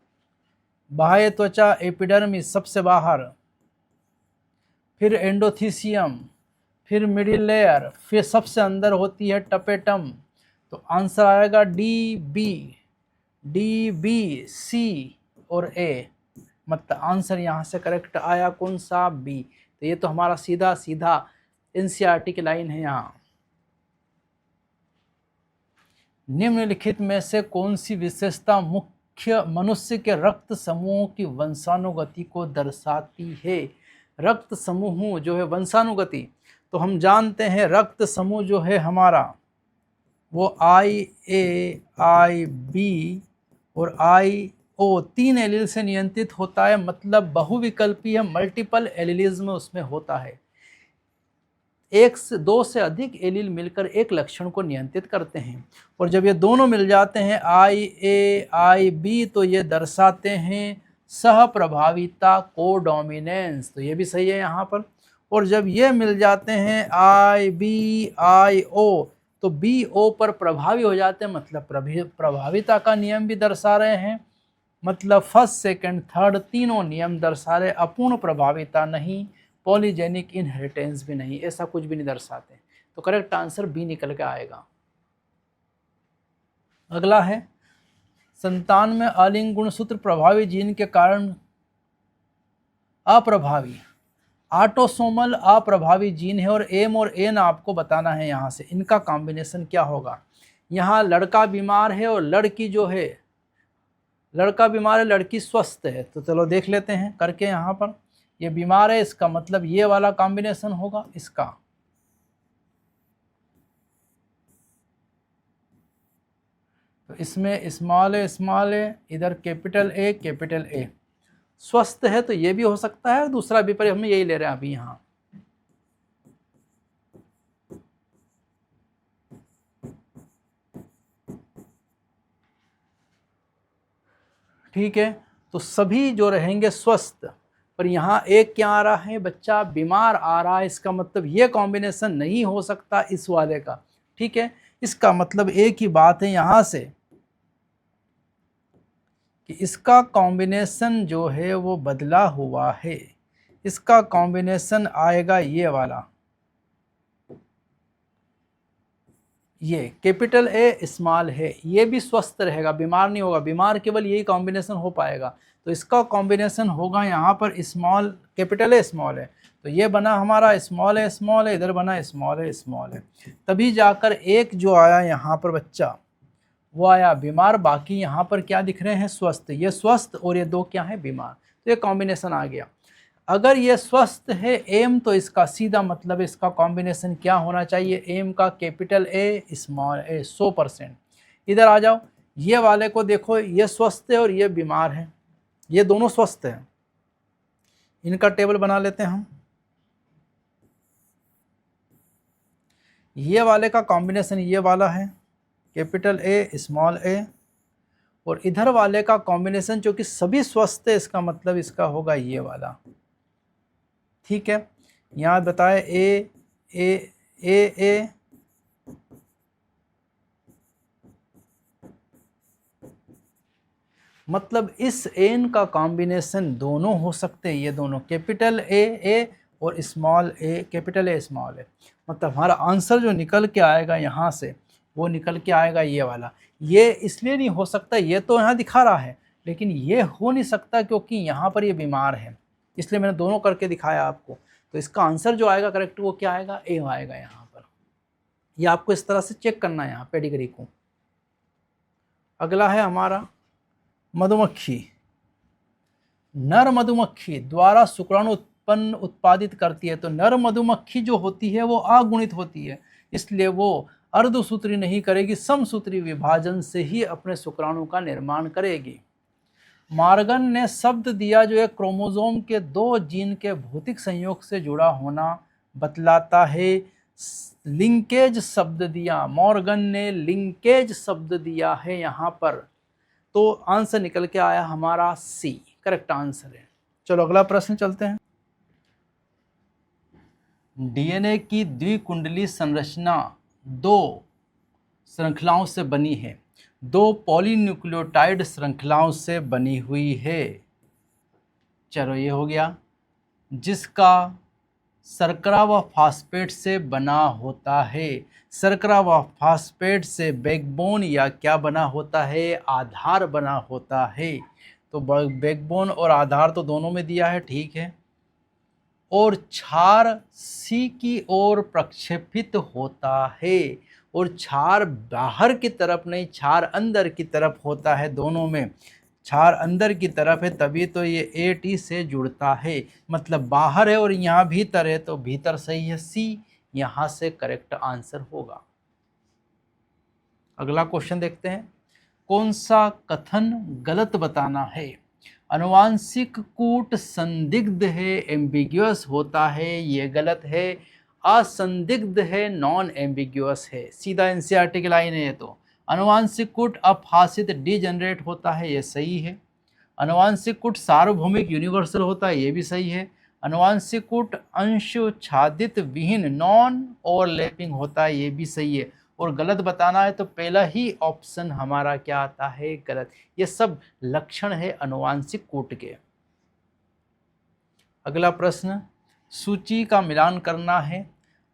बाह्य त्वचा एपिडर्मिस सबसे बाहर, फिर एंडोथीसियम, फिर मिडिल लेयर, फिर सबसे अंदर होती है टपेटम। तो आंसर आएगा डी बी सी और ए, मतलब आंसर यहाँ से करेक्ट आया कौन सा? बी। तो ये तो हमारा सीधा सीधा एनसीईआरटी की लाइन है। यहाँ निम्नलिखित में से कौन सी विशेषता मुख्य मनुष्य के रक्त समूहों की वंशानुगति को दर्शाती है? रक्त समूह जो है वंशानुगति, तो हम जानते हैं रक्त समूह जो है हमारा वो IA, IB और IO 3 एलील से नियंत्रित होता है, मतलब बहुविकल्पीय मल्टीपल एलीलिज्म उसमें होता है। 2 से अधिक एलील मिलकर एक लक्षण को नियंत्रित करते हैं, और जब ये दोनों मिल जाते हैं IA, IB, तो ये दर्शाते हैं सह प्रभाविता, को डोमिनेंस। तो ये भी सही है यहाँ पर। और जब ये मिल जाते हैं IB, IO, तो BO पर प्रभावी हो जाते हैं, मतलब प्रभाविता का नियम भी दर्शा रहे हैं, मतलब फर्स्ट, सेकंड, थर्ड तीनों नियम दर्शा रहे। अपूर्ण प्रभाविता नहीं, पॉलीजेनिक इनहेरिटेंस भी नहीं, ऐसा कुछ भी नहीं दर्शाते। तो करेक्ट आंसर बी निकल के आएगा। अगला है संतान में अलिंग गुणसूत्र प्रभावी जीन के कारण अप्रभावी, ऑटोसोमल अप्रभावी जीन है, और एम और एन आपको बताना है यहाँ से इनका कॉम्बिनेशन क्या होगा। यहाँ लड़का बीमार है और लड़की जो है, लड़का बीमार है, लड़की स्वस्थ है। तो चलो देख लेते हैं करके। यहाँ पर ये बीमार है, इसका मतलब ये वाला कॉम्बिनेशन होगा इसका। तो इसमें स्मॉल ए, इधर कैपिटल ए। स्वस्थ है तो ये भी हो सकता है, दूसरा विपरीत हम यही ले रहे हैं अभी यहाँ। ठीक है, तो सभी जो रहेंगे स्वस्थ, पर यहाँ एक क्या आ रहा है? बच्चा बीमार आ रहा है, इसका मतलब ये कॉम्बिनेशन नहीं हो सकता इस वाले का। ठीक है, इसका मतलब एक ही बात है यहाँ से कि इसका कॉम्बिनेशन जो है वो बदला हुआ है। इसका कॉम्बिनेशन आएगा ये वाला, ये कैपिटल ए स्मॉल है, ये भी स्वस्थ रहेगा, बीमार नहीं होगा। बीमार केवल यही कॉम्बिनेशन हो पाएगा। तो इसका कॉम्बिनेशन होगा यहाँ पर स्मॉल, कैपिटल ए स्मॉल है, तो ये बना हमारा स्मॉल है, इधर बना स्मॉल है। तभी जाकर एक जो आया यहाँ पर बच्चा वो आया बीमार, बाकी यहाँ पर क्या दिख रहे हैं? स्वस्थ। ये स्वस्थ और ये दो क्या है? बीमार। तो ये कॉम्बिनेशन आ गया। अगर ये स्वस्थ है एम, तो इसका सीधा मतलब इसका कॉम्बिनेशन क्या होना चाहिए? एम का कैपिटल ए स्मॉल ए 100%। इधर आ जाओ, ये वाले को देखो, ये स्वस्थ है और ये बीमार है, ये दोनों स्वस्थ हैं। इनका टेबल बना लेते हैं हम। ये वाले का कॉम्बिनेशन ये वाला है, कैपिटल ए स्मॉल ए, और इधर वाले का कॉम्बिनेशन जो कि सभी स्वस्थ है, इसका मतलब इसका होगा ये वाला। ठीक है, यहाँ बताए ए ए ए ए, मतलब इस एन का कॉम्बिनेशन दोनों हो सकते हैं, ये दोनों कैपिटल ए और small A, capital A small A. मतलब हमारा आंसर जो निकल के आएगा यहाँ से, वो निकल के आएगा ये वाला। ये इसलिए नहीं हो सकता, ये तो यहाँ दिखा रहा है, लेकिन ये हो नहीं सकता क्योंकि यहाँ पर ये बीमार है, इसलिए मैंने दोनों करके दिखाया आपको। तो इसका आंसर जो आएगा करेक्ट, वो क्या आएगा, ए आएगा यहाँ पर। ये आपको इस तरह से चेक करना है यहाँ पेडिग्री को। अगला है हमारा मधुमक्खी। नर मधुमक्खी द्वारा शुक्राणु उत्पादित करती है। तो नर मधुमक्खी जो होती है वो अगुणित होती है, इसलिए वो अर्धसूत्री नहीं करेगी, समसूत्री विभाजन से ही अपने शुक्राणु का निर्माण करेगी। मॉर्गन ने शब्द दिया जो एक क्रोमोसोम के 2 जीन के भौतिक संयोग से जुड़ा होना बतलाता है। लिंकेज शब्द दिया, मॉर्गन ने लिंकेज शब्द दिया है यहाँ पर। तो आंसर निकल के आया हमारा सी, करेक्ट आंसर है। चलो अगला प्रश्न चलते हैं। डीएनए की द्विकुंडली संरचना 2 श्रृंखलाओं से बनी है, 2 पॉलीन्यूक्लियोटाइड श्रृंखलाओं से बनी हुई है। चलो ये हो गया, जिसका शर्करा व फास्फेट से बना होता है। शर्करा व फास्फेट से बैकबोन या क्या बना होता है, आधार बना होता है। तो बैकबोन और आधार तो दोनों में दिया है, ठीक है। और क्षार सी की ओर प्रक्षेपित होता है, और क्षार बाहर की तरफ नहीं, क्षार अंदर की तरफ होता है। दोनों में क्षार अंदर की तरफ है, तभी तो ये AT से जुड़ता है, मतलब बाहर है और यहाँ भीतर है, तो भीतर सही है, सी यहाँ से करेक्ट आंसर होगा। अगला क्वेश्चन देखते हैं। कौन सा कथन गलत बताना है? अनुवांशिक कूट संदिग्ध है, एम्बिग्युअस होता है, ये गलत है। असंदिग्ध है, नॉन एम्बिग्युअस है, सीधा एनसीईआरटी की लाइन है ये। तो अनुवांशिक कूट अपहासित डीजनरेट होता है, ये सही है। अनुवांशिक कूट सार्वभौमिक यूनिवर्सल होता है, ये भी सही है। अनुवांशिक कूट अंशुच्छादित विहीन नॉन ओवरलैपिंग होता है, ये भी सही है। और गलत बताना है तो पहला ही ऑप्शन हमारा क्या आता है, गलत। ये सब लक्षण है अनुवांशिक कूट के। अगला प्रश्न, सूची का मिलान करना है।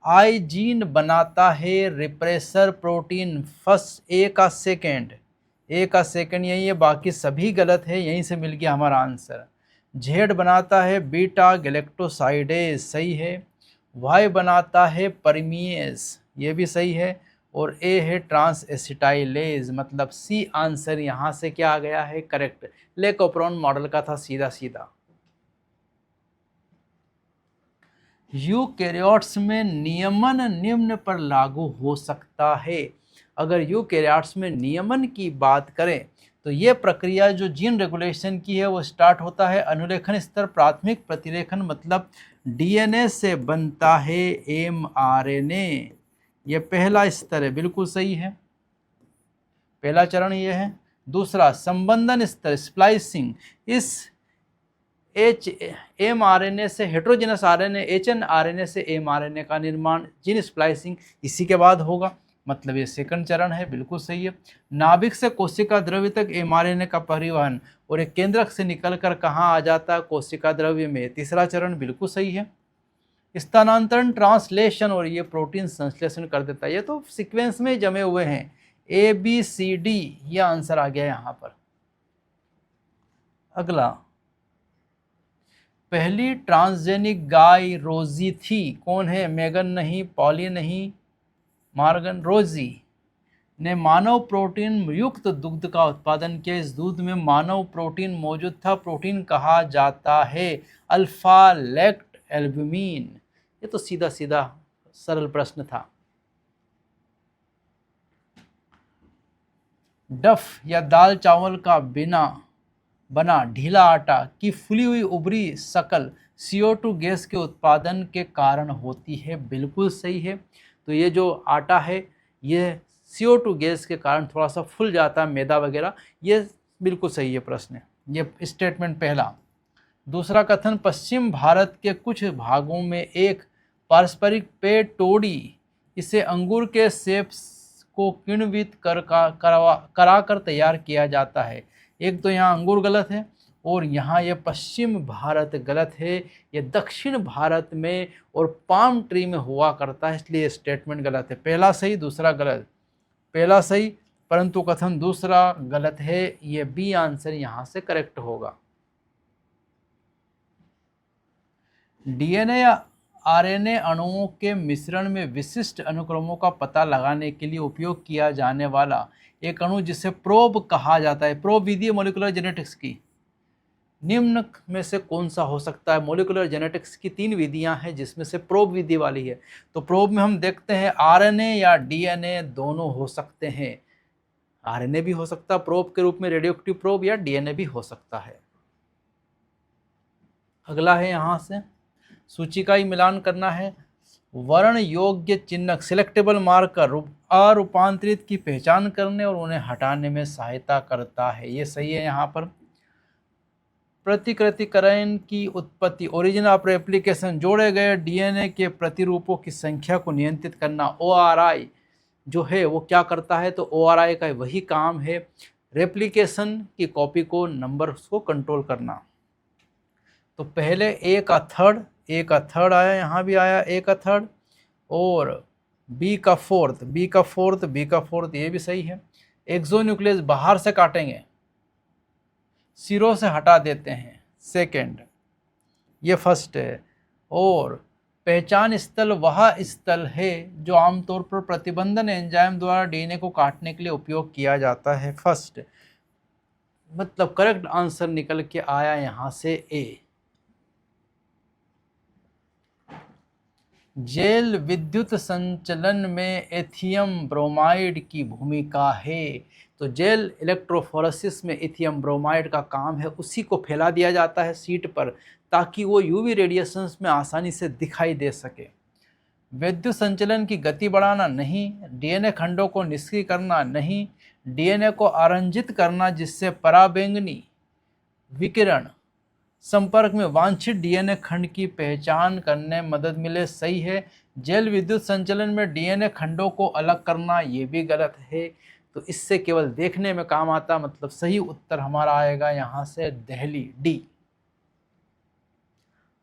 आई जीन बनाता है रिप्रेसर प्रोटीन, फर्स्ट ए का सेकेंड, ए का सेकेंड यही है, बाकी सभी गलत है, यहीं से मिल गया हमारा आंसर। जेड बनाता है बीटा गैलेक्टोसाइडेज, सही है। वाई बनाता है परमीएस, ये भी सही है। और ए है ट्रांस एसिटाइलेज, मतलब सी आंसर यहाँ से क्या आ गया है, करेक्ट। ले कोपरॉन मॉडल का था सीधा सीधा। यूकैरियोट्स में नियमन निम्न पर लागू हो सकता है। अगर यूकैरियोट्स में नियमन की बात करें तो ये प्रक्रिया जो जीन रेगुलेशन की है वो स्टार्ट होता है अनुलेखन स्तर, प्राथमिक प्रतिलेखन, मतलब डीएनए से बनता है एमआरएनए, ये पहला स्तर है, बिल्कुल सही है, पहला चरण ये है। दूसरा संबंधन स्तर, स्प्लाइसिंग, इस एमआरएनए से हेट्रोजेनस आरएनए, एचएनआरएनए से एमआरएनए का निर्माण, जीन स्प्लाइसिंग इसी के बाद होगा, मतलब ये सेकंड चरण है, बिल्कुल सही है। नाभिक से कोशिका द्रव्य तक एमआरएनए का परिवहन, और एक केंद्रक से निकलकर कहाँ आ जाता है, कोशिका द्रव्य में, तीसरा चरण, बिल्कुल सही है। स्थानांतरण ट्रांसलेशन, और ये प्रोटीन संश्लेषण कर देता है। ये तो सीक्वेंस में जमे हुए हैं, ABCD, ये आंसर आ गया यहाँ पर। अगला, पहली ट्रांसजेनिक गाय रोजी थी, कौन है, मेगन नहीं, पॉली नहीं, मॉर्गन। रोजी ने मानव प्रोटीन युक्त दुग्ध का उत्पादन किया, इस दूध में मानव प्रोटीन मौजूद था, प्रोटीन कहा जाता है अल्फा लैक्ट एल्ब्यूमिन। ये तो सीधा सीधा सरल प्रश्न था। डफ या दाल चावल का बिना बना ढीला आटा की फुली हुई उभरी शकल CO2 गैस के उत्पादन के कारण होती है। बिल्कुल सही है। तो ये जो आटा है ये CO2 गैस के कारण थोड़ा सा फूल जाता है, मैदा वगैरह। ये बिल्कुल सही है प्रश्न, ये स्टेटमेंट पहला। दूसरा कथन, पश्चिम भारत के कुछ भागों में एक पारस्परिक पेड़ तोड़ी इसे अंगूर के सेब को किण्वित कराकर तैयार किया जाता है। एक तो यहाँ अंगूर गलत है और यहाँ ये पश्चिम भारत गलत है, ये दक्षिण भारत में और पाम ट्री में हुआ करता है, इसलिए स्टेटमेंट गलत है। पहला सही दूसरा गलत, पहला सही परंतु कथन दूसरा गलत है। ये बी आंसर यहाँ से करेक्ट होगा। डीएनए या आरएनए अणुओं के मिश्रण में विशिष्ट अनुक्रमों का पता लगाने के लिए उपयोग किया जाने वाला एक अणु जिसे प्रोब कहा जाता है। प्रोब विधि मॉलिक्यूलर जेनेटिक्स की निम्न में से कौन सा हो सकता है? मॉलिक्यूलर जेनेटिक्स की 3 विधियां हैं जिसमें से प्रोब विधि वाली है। तो प्रोब में हम देखते हैं आरएनए या डीएनए दोनों हो सकते हैं। आरएनए भी हो सकता है प्रोब के रूप में, रेडियोएक्टिव प्रोब, या डीएनए भी हो सकता है। अगला है यहाँ से सूची का ही मिलान करना है। वर्ण योग्य चिन्हक सिलेक्टेबल मार्कर अरूपांतरित की पहचान करने और उन्हें हटाने में सहायता करता है। ये सही है। यहाँ पर प्रतिकृतिकरण की उत्पत्ति, ओरिजिन ऑफ रेप्लिकेशन, जोड़े गए डीएनए के प्रतिरूपों की संख्या को नियंत्रित करना। ओआरआई जो है वो क्या करता है? तो ओआरआई का वही काम है, रेप्लिकेशन की कॉपी को, नंबर को कंट्रोल करना। तो पहले ए का थर्ड आया, यहाँ भी आया ए का थर्ड, और बी का फोर्थ, ये भी सही है। एक्सोन्यूक्लियस बाहर से काटेंगे, सिरों से हटा देते हैं, सेकंड, ये फर्स्ट है। और पहचान स्थल वह स्थल है जो आमतौर पर प्रतिबंधन एंजाइम द्वारा डीएनए को काटने के लिए उपयोग किया जाता है, फर्स्ट। मतलब करेक्ट आंसर निकल के आया यहाँ से ए। जेल विद्युत संचलन में एथियम ब्रोमाइड की भूमिका है। तो जेल इलेक्ट्रोफोरेसिस में एथियम ब्रोमाइड का काम है, उसी को फैला दिया जाता है शीट पर ताकि वो यूवी रेडिएशंस में आसानी से दिखाई दे सके। विद्युत संचलन की गति बढ़ाना नहीं, डीएनए खंडों को निष्क्रिय करना नहीं, डीएनए को आरंजित करना जिससे पराबैंगनी विकिरण संपर्क में वांछित डीएनए खंड की पहचान करने में मदद मिले, सही है। जेल विद्युत संचलन में डीएनए खंडों को अलग करना, ये भी गलत है। तो इससे केवल देखने में काम आता, मतलब सही उत्तर हमारा आएगा यहाँ से दिल्ली, डी।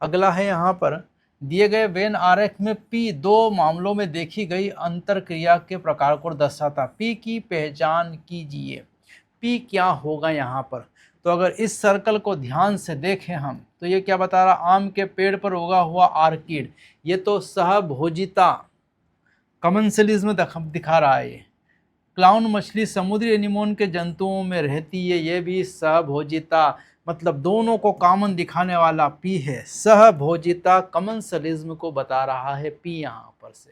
अगला है यहाँ पर दिए गए वेन आरेख में पी दो मामलों में देखी गई अंतर क्रिया के प्रकार को दर्शाता। पी की पहचान कीजिए। पी क्या होगा यहाँ पर? तो अगर इस सर्कल को ध्यान से देखें हम तो ये क्या बता रहा? आम के पेड़ पर उगा हुआ आर्किड, ये तो सहभोजिता कमेंसलिज्म दिखा रहा है। ये क्लाउन मछली समुद्री एनिमोन के जंतुओं में रहती है, ये भी सहभोजिता, मतलब दोनों को कॉमन दिखाने वाला पी है। सहभोजिता कमेंसलिज्म को बता रहा है पी यहाँ पर से।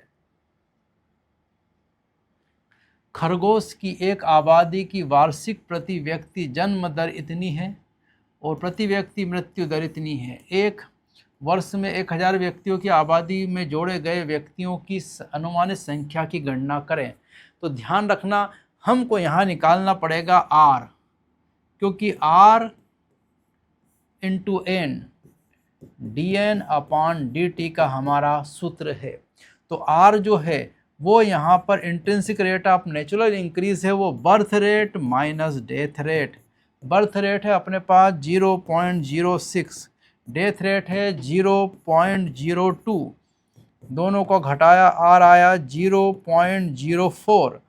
खरगोश की एक आबादी की वार्षिक प्रति व्यक्ति जन्म दर इतनी है और प्रति व्यक्ति मृत्यु दर इतनी है। एक वर्ष में 1000 व्यक्तियों की आबादी में जोड़े गए व्यक्तियों की अनुमानित संख्या की गणना करें। तो ध्यान रखना हमको यहाँ निकालना पड़ेगा आर, क्योंकि आर इंटू एन dn/dt का हमारा सूत्र है। तो आर जो है वो यहाँ पर intrinsic rate of natural increase है, वो birth rate minus death rate. Birth rate है अपने पास 0.06, डेथ रेट है 0.02, दोनों को घटाया आर आया 0.04,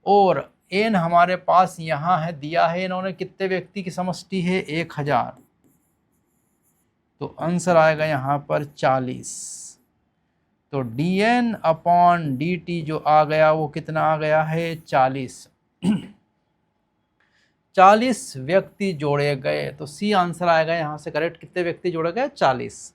और एन हमारे पास यहाँ है दिया है इन्होंने कितने व्यक्ति की समष्टि है? 1000। तो आंसर आएगा यहाँ पर 40। तो dn/dt जो आ गया वो कितना आ गया है? 40। 40 व्यक्ति जोड़े गए, तो सी आंसर आएगा यहाँ से करेक्ट। कितने व्यक्ति जोड़े गए? 40।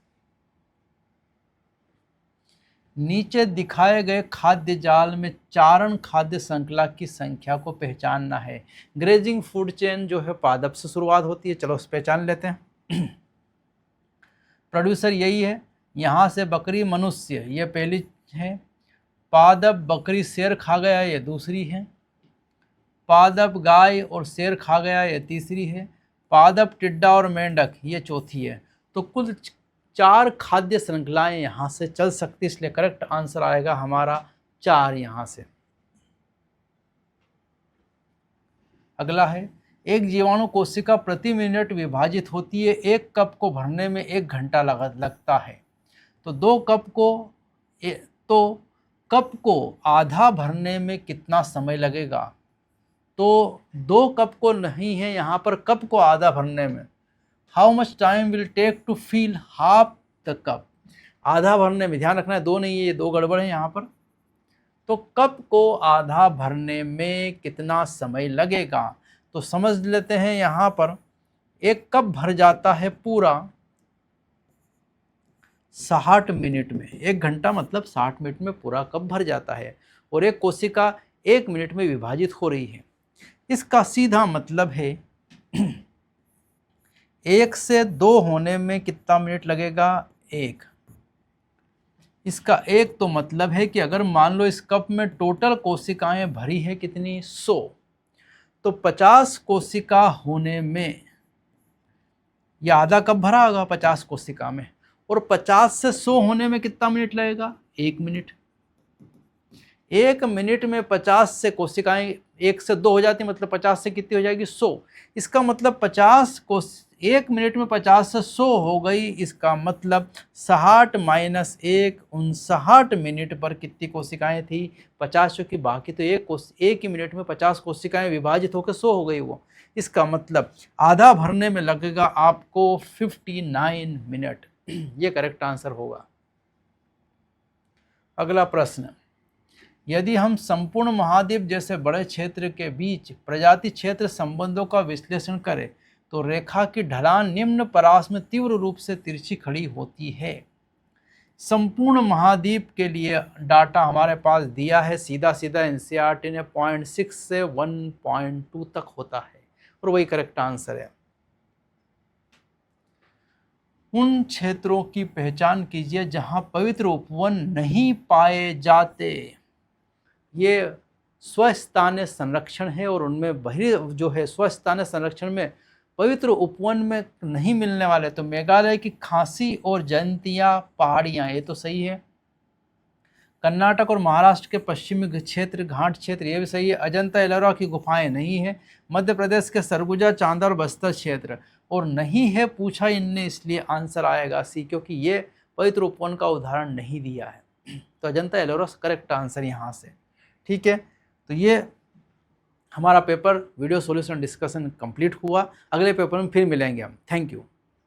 नीचे दिखाए गए खाद्य जाल में चारण खाद्य श्रृंखला की संख्या को पहचानना है। ग्रेजिंग फूड चेन जो है पादप से शुरुआत होती है, चलो उस पहचान लेते हैं। प्रोड्यूसर यही है, यहाँ से बकरी मनुष्य ये पहली है, पादप बकरी शेर खा गया ये दूसरी है, पादप गाय और शेर खा गया ये तीसरी है, पादप टिड्डा और मेंढक ये चौथी है। तो कुल 4 खाद्य श्रृंखलाएं यहाँ से चल सकती, इसलिए करेक्ट आंसर आएगा हमारा 4 यहाँ से। अगला है, एक जीवाणु कोशिका प्रति मिनट विभाजित होती है, 1 कप को भरने में 1 घंटा लगता है। तो कप को आधा भरने में कितना समय लगेगा? तो 2 कप को नहीं है यहाँ पर, कप को आधा भरने में how much time will take to fill half the cup. आधा भरने में, ध्यान रखना है 2 नहीं है, ये 2 गड़बड़ है यहाँ पर। तो कप को आधा भरने में कितना समय लगेगा? तो समझ लेते हैं, यहाँ पर 1 कप भर जाता है पूरा 60 मिनट में। 1 घंटा मतलब 60 मिनट में पूरा कप भर जाता है, और एक कोशिका 1 मिनट में विभाजित हो रही है। इसका सीधा मतलब है 1 से 2 होने में कितना मिनट लगेगा? 1। इसका एक तो मतलब है कि अगर मान लो इस कप में टोटल कोशिकाएं भरी है कितनी? 100, तो 50 कोशिका होने में यह आधा कप भरा होगा 50 कोशिका में, और 50 से 100 होने में कितना मिनट लगेगा? 1 मिनट। 1 मिनट में 50 से कोशिकाएं 1 से 2 हो जाती, मतलब 50 से कितनी हो जाएगी? 100। इसका मतलब 1 मिनट में 50 से 100 हो गई। इसका मतलब 60 माइनस 1, 59 मिनट पर कितनी कोशिकाएं थी? 50, की बाकी तो एक ही मिनट में 50 कोशिकाएं विभाजित होकर 100 हो गई वो। इसका मतलब आधा भरने में लगेगा आपको 59 मिनट। ये करेक्ट आंसर होगा। अगला प्रश्न, यदि हम संपूर्ण महाद्वीप जैसे बड़े क्षेत्र के बीच प्रजाति क्षेत्र संबंधों का विश्लेषण करें तो रेखा की ढलान निम्न परास में तीव्र रूप से तिरछी खड़ी होती है। संपूर्ण महाद्वीप के लिए डाटा हमारे पास दिया है, सीधा एनसीईआरटी ने 0.6 से 1.2 तक होता है, और वही करेक्ट आंसर है। उन क्षेत्रों की पहचान कीजिए जहां पवित्र उपवन नहीं पाए जाते। ये स्वस्थानीय संरक्षण है, और उनमें जो है स्वस्थानीय संरक्षण में पवित्र उपवन में नहीं मिलने वाले, तो मेघालय की खासी और जयंतिया पहाड़ियाँ, ये तो सही है। कर्नाटक और महाराष्ट्र के पश्चिमी क्षेत्र, घाट क्षेत्र, ये भी सही है। अजंता एलोरा की गुफाएं नहीं है। मध्य प्रदेश के सरगुजा, चांदा और बस्तर क्षेत्र, और नहीं है पूछा इनने, इसलिए आंसर आएगा सी, क्योंकि ये पवित्र उपवन का उदाहरण नहीं दिया है। तो अजंता एलोरा करेक्ट आंसर यहाँ से। ठीक है, तो ये हमारा paper video solution discussion complete हुआ। अगले पेपर में फिर मिलेंगे हम। Thank you.